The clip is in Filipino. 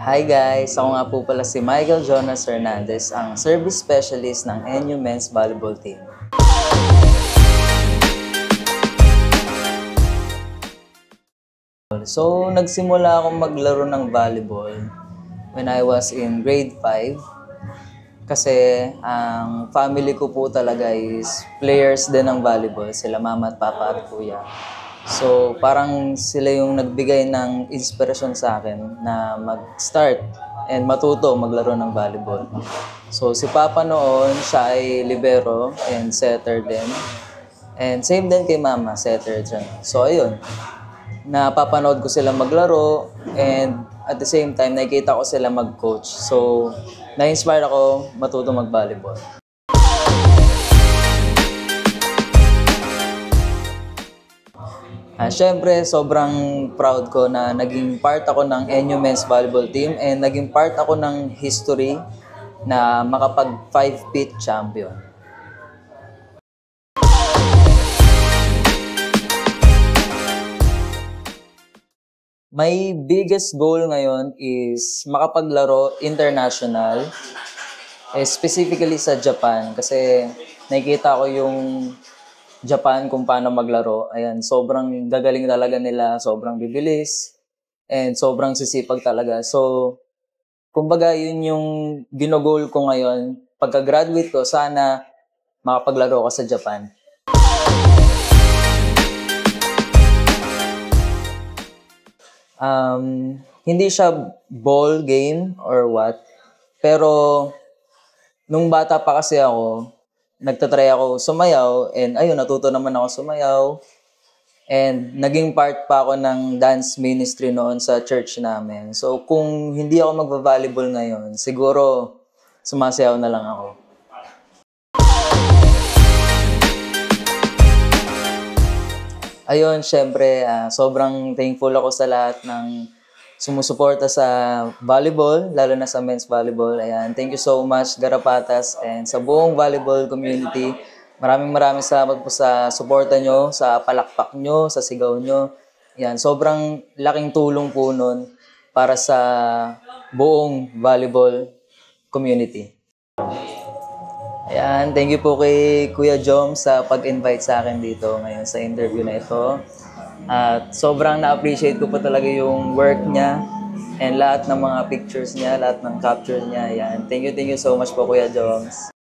Hi guys! Ako nga po pala si Michael Jonas Hernandez, ang Service Specialist ng NU Men's Volleyball Team. So, nagsimula akong maglaro ng volleyball when I was in grade 5. Kasi ang family ko po talaga is players din ng volleyball, sila mama at papa at kuya. So, parang sila yung nagbigay ng inspirasyon sa akin na mag-start and matuto maglaro ng volleyball. So, si Papa noon, siya ay libero and setter din. And same din kay Mama, setter dyan. So, ayun. Napapanood ko sila maglaro and at the same time, nakikita ko sila mag-coach. So, na-inspire ako matuto mag-volleyball. Siyempre, sobrang proud ko na naging part ako ng NU Men's Volleyball Team and naging part ako ng history na makapag 5-peat champion. My biggest goal ngayon is makapaglaro international, specifically sa Japan kasi nakikita ko yung Japan kung paano maglaro. Ayan, sobrang gagaling talaga nila, sobrang bibilis, and sobrang sisipag talaga. So, kumbaga yun yung ginogol ko ngayon. Pagka-graduate ko, sana makapaglaro ko sa Japan. Hindi siya ball game or what, pero nung bata pa kasi ako, nagtatry ako sumayaw and ayun, natuto naman ako sumayaw. And naging part pa ako ng dance ministry noon sa church namin. So kung hindi ako magva-volleyball ngayon, siguro sumasayaw na lang ako. Ayun, syempre, sobrang thankful ako sa lahat ng sumusuporta sa volleyball, lalo na sa men's volleyball. Ayan, thank you so much, Garapatas, and sa buong volleyball community. Maraming salamat po sa suporta nyo, sa palakpak nyo, sa sigaw nyo. Ayan, sobrang laking tulong po nun para sa buong volleyball community. Ayan, thank you po kay Kuya Jom sa pag-invite sa akin dito ngayon sa interview na ito. At sobrang na-appreciate ko po talaga yung work niya and lahat ng mga pictures niya, lahat ng captures niya. Ayan, thank you so much po Kuya Joms.